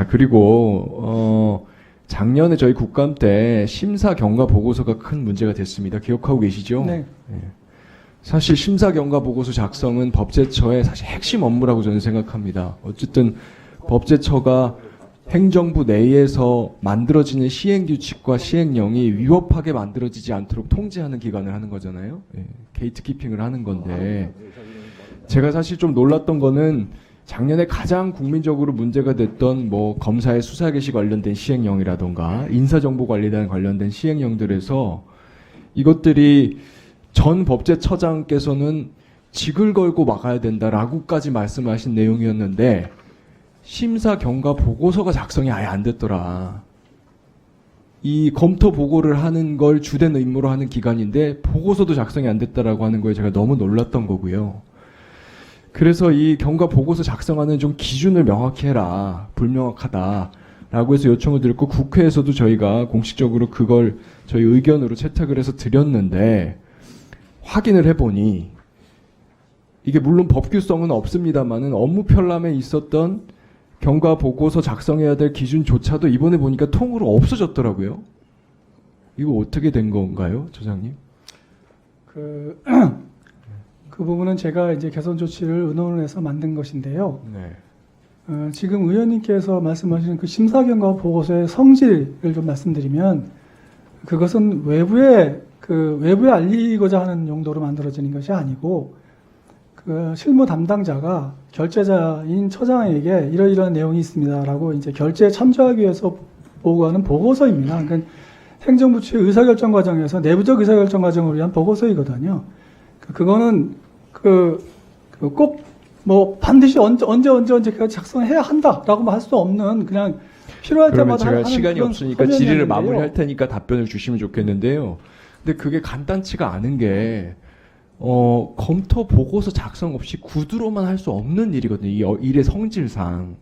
자, 그리고 작년에 저희 국감 때 심사 경과 보고서가 큰 문제가 됐습니다. 기억하고 계시죠? 네. 사실 심사 경과 보고서 작성은 법제처의 사실 핵심 업무라고 저는 생각합니다. 어쨌든 법제처가 행정부 내에서 만들어지는 시행규칙과 시행령이 위법하게 만들어지지 않도록 통제하는 기관을 하는 거잖아요. 게이트키핑을 하는 건데, 제가 사실 좀 놀랐던 거는 작년에 가장 국민적으로 문제가 됐던 뭐 검사의 수사 개시 관련된 시행령이라던가 인사정보관리단 관련된 시행령들에서 이것들이 전 법제처장께서는 직을 걸고 막아야 된다라고까지 말씀하신 내용이었는데, 심사 경과 보고서가 작성이 아예 안 됐더라. 이 검토 보고를 하는 걸 주된 임무로 하는 기관인데 보고서도 작성이 안 됐다라고 하는 거에 제가 너무 놀랐던 거고요. 그래서 이 경과 보고서 작성하는 좀 기준을 명확히 해라. 불명확하다라고 해서 요청을 드렸고, 국회에서도 저희가 공식적으로 그걸 저희 의견으로 채택을 해서 드렸는데, 확인을 해보니 이게 물론 법규성은 없습니다만은 업무 편람에 있었던 경과 보고서 작성해야 될 기준조차도 이번에 보니까 통으로 없어졌더라고요. 이거 어떻게 된 건가요, 처장님? 그 부분은 제가 이제 개선 조치를 의논을 해서 만든 것인데요. 네. 지금 의원님께서 말씀하시는 그 심사 경과 보고서의 성질을 좀 말씀드리면, 그것은 외부에 알리고자 하는 용도로 만들어지는 것이 아니고, 그 실무 담당자가 결제자인 처장에게 이러이러한 내용이 있습니다라고 이제 결제에 참조하기 위해서 보고하는 보고서입니다. 그러니까 행정부 측의 의사결정 과정에서 내부적 의사결정 과정을 위한 보고서이거든요. 그거는 꼭 뭐 반드시 언제까지 작성해야 한다라고 할 수 없는, 그냥 필요할 그러면 때마다 제가 하는 시간이 그런 없으니까 질의를 서면이었는데요. 마무리할 테니까 답변을 주시면 좋겠는데요. 근데 그게 간단치가 않은 게 검토 보고서 작성 없이 구두로만 할 수 없는 일이거든요. 이 일의 성질상.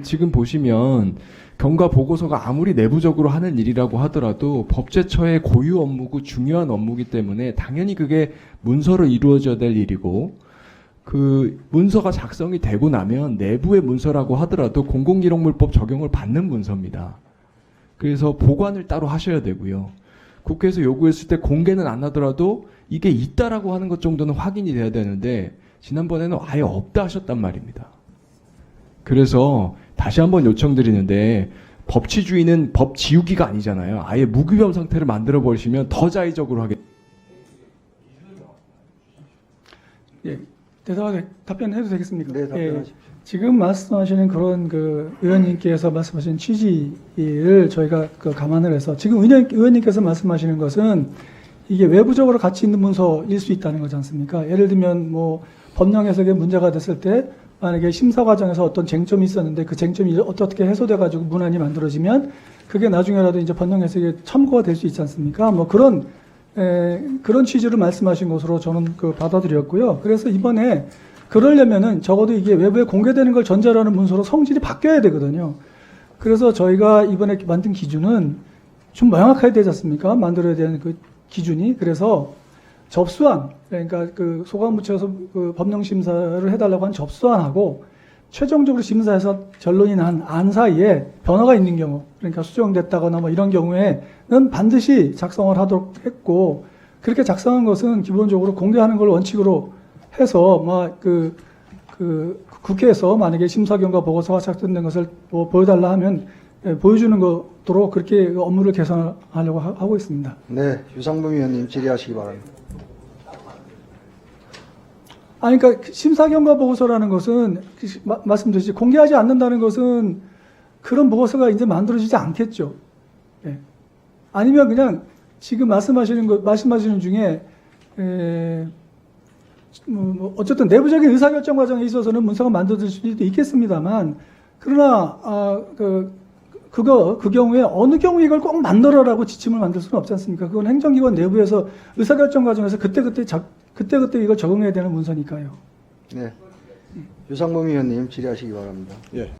지금 보시면 경과 보고서가 아무리 내부적으로 하는 일이라고 하더라도 법제처의 고유 업무고 중요한 업무이기 때문에 당연히 그게 문서로 이루어져야 될 일이고, 그 문서가 작성이 되고 나면 내부의 문서라고 하더라도 공공기록물법 적용을 받는 문서입니다. 그래서 보관을 따로 하셔야 되고요. 국회에서 요구했을 때 공개는 안 하더라도 이게 있다라고 하는 것 정도는 확인이 돼야 되는데, 지난번에는 아예 없다 하셨단 말입니다. 그래서 다시 한번 요청드리는데, 법치주의는 법 지우기가 아니잖아요. 아예 무규범 상태를 만들어 버리시면 더 자의적으로 하게. 예, 답변해도 되겠습니까? 네, 답변하십시오. 지금 말씀하시는 그런 의원님께서 말씀하신 취지를 저희가 감안을 해서, 지금 의원님께서 말씀하시는 것은 이게 외부적으로 가치 있는 문서일 수 있다는 거지 않습니까? 예를 들면 뭐 법령 해석에 문제가 됐을 때, 만약에 심사 과정에서 어떤 쟁점이 있었는데 그 쟁점이 어떻게 해소돼 가지고 문안이 만들어지면 그게 나중에라도 이제 법령 해석에 참고가 될 수 있지 않습니까? 뭐 그런 취지를 말씀하신 것으로 저는 받아들였고요. 그래서 이번에 그러려면은 적어도 이게 외부에 공개되는 걸 전제로 하는 문서로 성질이 바뀌어야 되거든요. 그래서 저희가 이번에 만든 기준은 좀 명확해야 되지 않습니까? 만들어야 되는 그 기준이. 그래서 접수안, 그러니까 그 소관부처에서 그 법령 심사를 해달라고 한 접수안하고 최종적으로 심사해서 결론이 난 안 사이에 변화가 있는 경우, 그러니까 수정됐다거나 뭐 이런 경우에는 반드시 작성을 하도록 했고, 그렇게 작성한 것은 기본적으로 공개하는 걸 원칙으로 해서 국회에서 만약에 심사 경과 보고서가 작성된 것을 뭐 보여달라 하면 보여주는 것도록 그렇게 업무를 개선하려고 하고 있습니다. 네, 유상범 의원님 질의하시기 바랍니다. 그러니까 심사 경과 보고서라는 것은 말씀드렸지, 공개하지 않는다는 것은 그런 보고서가 이제 만들어지지 않겠죠. 예. 아니면 그냥 지금 말씀하시는 중에 뭐 어쨌든 내부적인 의사결정 과정에 있어서는 문서가 만들어질 수도 있겠습니다만, 그러나 그 경우에 어느 경우에 이걸 꼭 만들어라고 지침을 만들 수는 없지 않습니까? 그건 행정기관 내부에서 의사결정 과정에서 그때 이걸 적용해야 되는 문서니까요. 네, 유상범 의원님 질의하시기 바랍니다. 예.